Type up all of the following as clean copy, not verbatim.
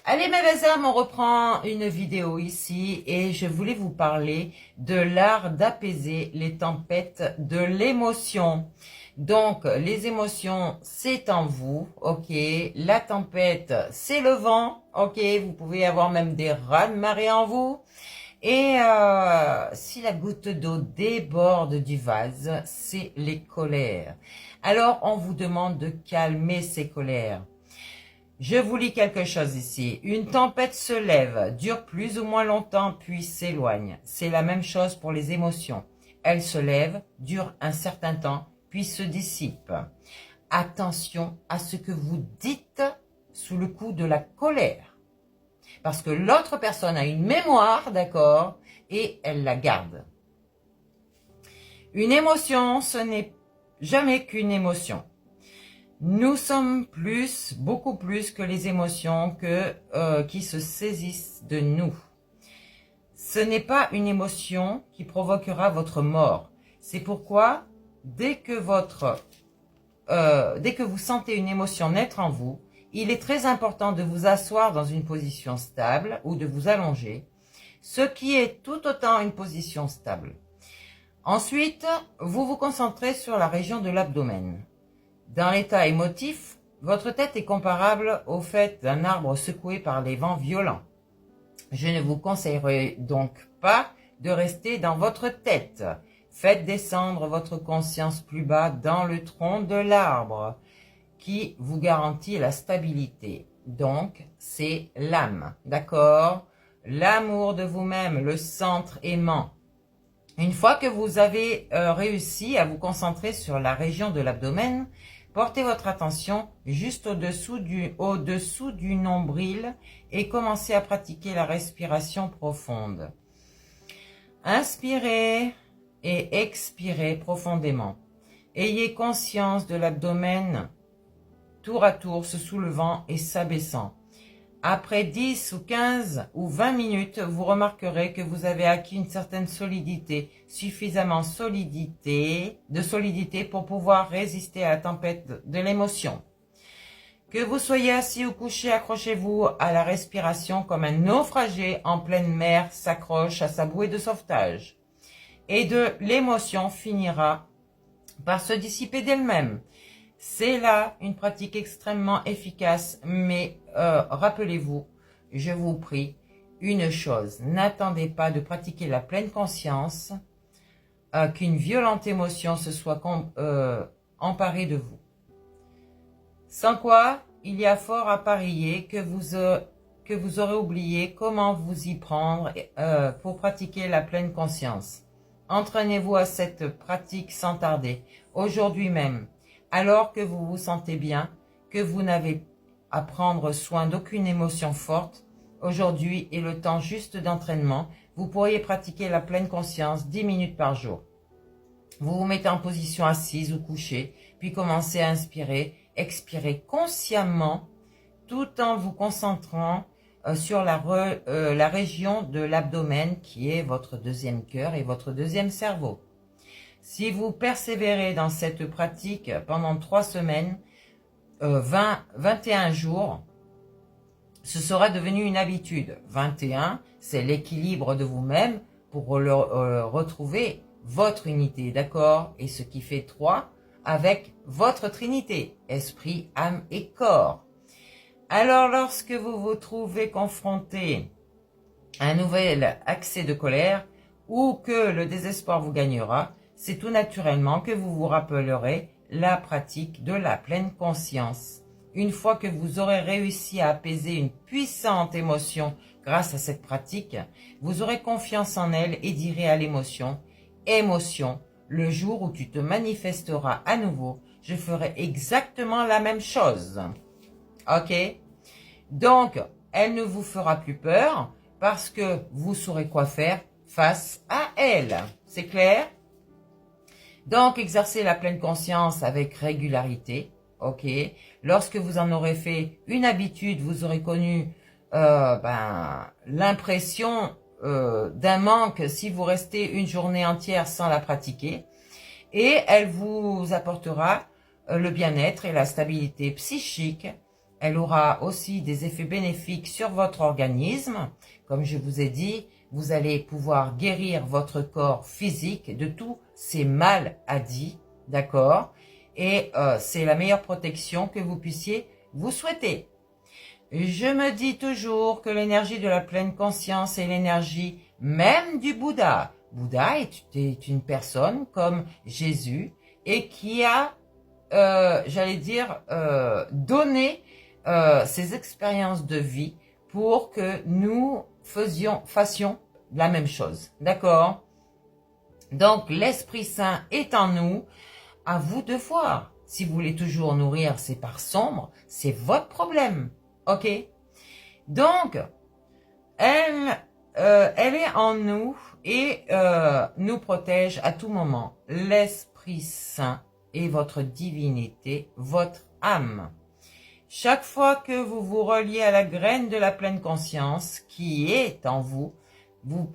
Allez mes âmes, on reprend une vidéo ici et je voulais vous parler de l'art d'apaiser les tempêtes de l'émotion. Donc les émotions c'est en vous, ok. La tempête c'est le vent, ok. Vous pouvez avoir même des raz-de-marée en vous. Et si la goutte d'eau déborde du vase, c'est les colères. Alors on vous demande de calmer ces colères. Je vous lis quelque chose ici. Une tempête se lève, dure plus ou moins longtemps, puis s'éloigne. C'est la même chose pour les émotions. Elles se lèvent, durent un certain temps, puis se dissipent. Attention à ce que vous dites sous le coup de la colère. Parce que l'autre personne a une mémoire, d'accord, et elle la garde. Une émotion, ce n'est jamais qu'une émotion. Nous sommes beaucoup plus que les émotions qui se saisissent de nous. Ce n'est pas une émotion qui provoquera votre mort. C'est pourquoi, dès que vous sentez une émotion naître en vous, il est très important de vous asseoir dans une position stable ou de vous allonger, ce qui est tout autant une position stable. Ensuite, vous vous concentrez sur la région de l'abdomen. Dans l'état émotif, votre tête est comparable au fait d'un arbre secoué par les vents violents. Je ne vous conseillerais donc pas de rester dans votre tête. Faites descendre votre conscience plus bas dans le tronc de l'arbre qui vous garantit la stabilité. Donc, c'est l'âme, d'accord? L'amour de vous-même, le centre aimant. Une fois que vous avez réussi à vous concentrer sur la région de l'abdomen, portez votre attention juste au-dessous du nombril et commencez à pratiquer la respiration profonde. Inspirez et expirez profondément. Ayez conscience de l'abdomen tour à tour se soulevant et s'abaissant. Après 10 ou 15 ou 20 minutes, vous remarquerez que vous avez acquis une certaine solidité, suffisamment de solidité pour pouvoir résister à la tempête de l'émotion. Que vous soyez assis ou couché, accrochez-vous à la respiration comme un naufragé en pleine mer s'accroche à sa bouée de sauvetage. Et de l'émotion finira par se dissiper d'elle-même. C'est là une pratique extrêmement efficace, mais rappelez-vous, je vous prie, une chose, n'attendez pas de pratiquer la pleine conscience, qu'une violente émotion se soit emparée de vous. Sans quoi, il y a fort à parier que vous aurez oublié comment vous y prendre pour pratiquer la pleine conscience. Entraînez-vous à cette pratique sans tarder, aujourd'hui même. Alors que vous vous sentez bien, que vous n'avez à prendre soin d'aucune émotion forte, aujourd'hui est le temps juste d'entraînement. Vous pourriez pratiquer la pleine conscience 10 minutes par jour. Vous vous mettez en position assise ou couchée, puis commencez à inspirer, expirer consciemment, tout en vous concentrant sur la région de l'abdomen qui est votre deuxième cœur et votre deuxième cerveau. Si vous persévérez dans cette pratique pendant 3 semaines, 21 jours, ce sera devenu une habitude. 21, c'est l'équilibre de vous-même pour retrouver votre unité, d'accord? Et ce qui fait 3 avec votre trinité, esprit, âme et corps. Alors, lorsque vous vous trouvez confronté à un nouvel accès de colère ou que le désespoir vous gagnera, c'est tout naturellement que vous vous rappellerez la pratique de la pleine conscience. Une fois que vous aurez réussi à apaiser une puissante émotion grâce à cette pratique, vous aurez confiance en elle et direz à l'émotion, « Émotion, le jour où tu te manifesteras à nouveau, je ferai exactement la même chose. » Ok? Donc, elle ne vous fera plus peur parce que vous saurez quoi faire face à elle. C'est clair? Donc, exercez la pleine conscience avec régularité, ok. Lorsque vous en aurez fait une habitude, vous aurez connu l'impression d'un manque si vous restez une journée entière sans la pratiquer. Et elle vous apportera le bien-être et la stabilité psychique Elle aura aussi des effets bénéfiques sur votre organisme. Comme je vous ai dit, vous allez pouvoir guérir votre corps physique de tous ces maladies, d'accord? Et c'est la meilleure protection que vous puissiez vous souhaiter. Je me dis toujours que l'énergie de la pleine conscience est l'énergie même du Bouddha. Bouddha est une personne comme Jésus et qui a, j'allais dire, donné ses expériences de vie pour que nous fassions la même chose. D'accord? Donc, l'Esprit Saint est en nous. À vous de voir. Si vous voulez toujours nourrir ces parts sombres, c'est votre problème. Ok? Donc, elle est en nous et nous protège à tout moment. L'Esprit Saint est votre divinité, votre âme. Chaque fois que vous vous reliez à la graine de la pleine conscience qui est en vous,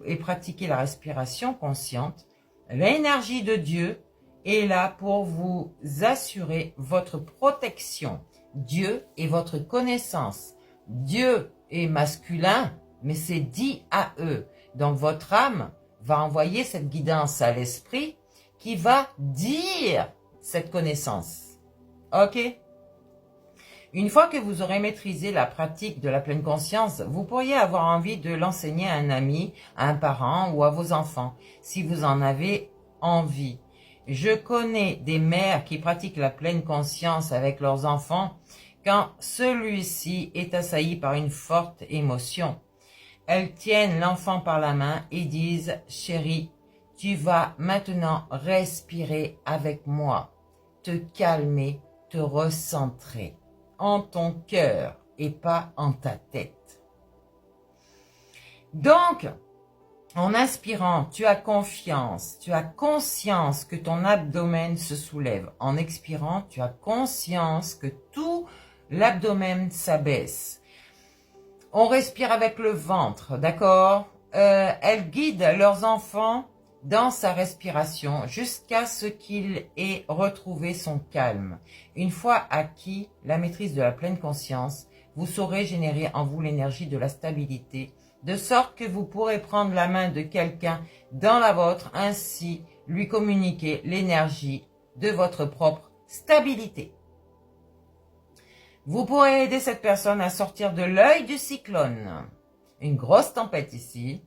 et pratiquez la respiration consciente, l'énergie de Dieu est là pour vous assurer votre protection. Dieu est votre connaissance. Dieu est masculin, mais c'est dit à eux. Donc votre âme va envoyer cette guidance à l'esprit qui va dire cette connaissance. Ok? Une fois que vous aurez maîtrisé la pratique de la pleine conscience, vous pourriez avoir envie de l'enseigner à un ami, à un parent ou à vos enfants, si vous en avez envie. Je connais des mères qui pratiquent la pleine conscience avec leurs enfants quand celui-ci est assailli par une forte émotion. Elles tiennent l'enfant par la main et disent « Chérie, tu vas maintenant respirer avec moi, te calmer, te recentrer en ton cœur et pas en ta tête. » Donc, en inspirant, tu as confiance, tu as conscience que ton abdomen se soulève. En expirant, tu as conscience que tout l'abdomen s'abaisse. On respire avec le ventre, d'accord? Elles guident leurs enfants dans sa respiration jusqu'à ce qu'il ait retrouvé son calme. Une fois acquis la maîtrise de la pleine conscience, vous saurez générer en vous l'énergie de la stabilité, de sorte que vous pourrez prendre la main de quelqu'un dans la vôtre, ainsi lui communiquer l'énergie de votre propre stabilité. Vous pourrez aider cette personne à sortir de l'œil du cyclone. Une grosse tempête ici.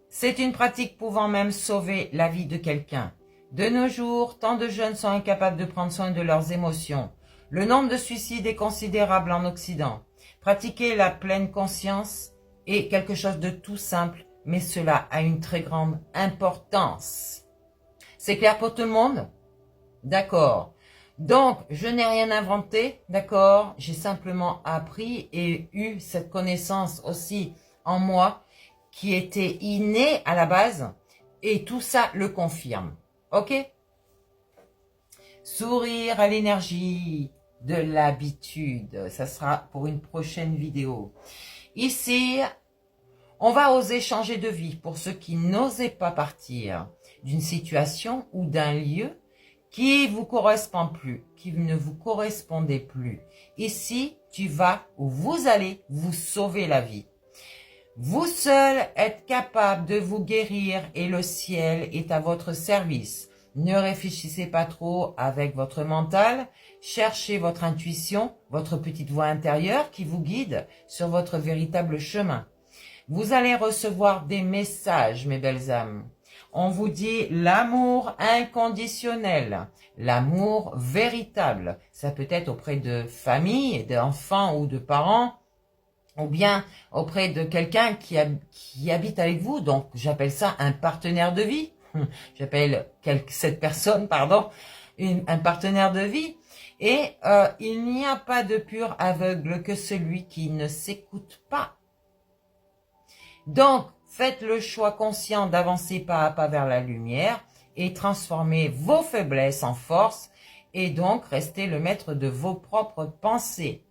C'est une pratique pouvant même sauver la vie de quelqu'un. De nos jours, tant de jeunes sont incapables de prendre soin de leurs émotions. Le nombre de suicides est considérable en Occident. Pratiquer la pleine conscience est quelque chose de tout simple, mais cela a une très grande importance. C'est clair pour tout le monde? D'accord. Donc, je n'ai rien inventé, d'accord? J'ai simplement appris et eu cette connaissance aussi en moi qui était innée à la base et tout ça le confirme. Ok? Sourire à l'énergie de l'habitude. Ça sera pour une prochaine vidéo. Ici, on va oser changer de vie pour ceux qui n'osaient pas partir d'une situation ou d'un lieu qui vous correspond plus, qui ne vous correspondait plus. Ici, tu vas ou vous allez vous sauver la vie. Vous seul êtes capable de vous guérir et le ciel est à votre service. Ne réfléchissez pas trop avec votre mental. Cherchez votre intuition, votre petite voix intérieure qui vous guide sur votre véritable chemin. Vous allez recevoir des messages, mes belles âmes. On vous dit l'amour inconditionnel, l'amour véritable. Ça peut être auprès de famille, d'enfants ou de parents, ou bien auprès de quelqu'un qui habite avec vous. Donc, j'appelle ça un partenaire de vie. J'appelle cette personne, un partenaire de vie. Et il n'y a pas de pur aveugle que celui qui ne s'écoute pas. Donc, faites le choix conscient d'avancer pas à pas vers la lumière et transformez vos faiblesses en force et donc restez le maître de vos propres pensées.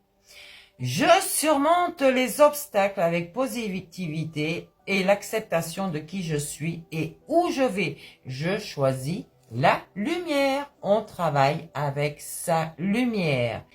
Je surmonte les obstacles avec positivité et l'acceptation de qui je suis et où je vais. Je choisis la lumière. On travaille avec sa lumière.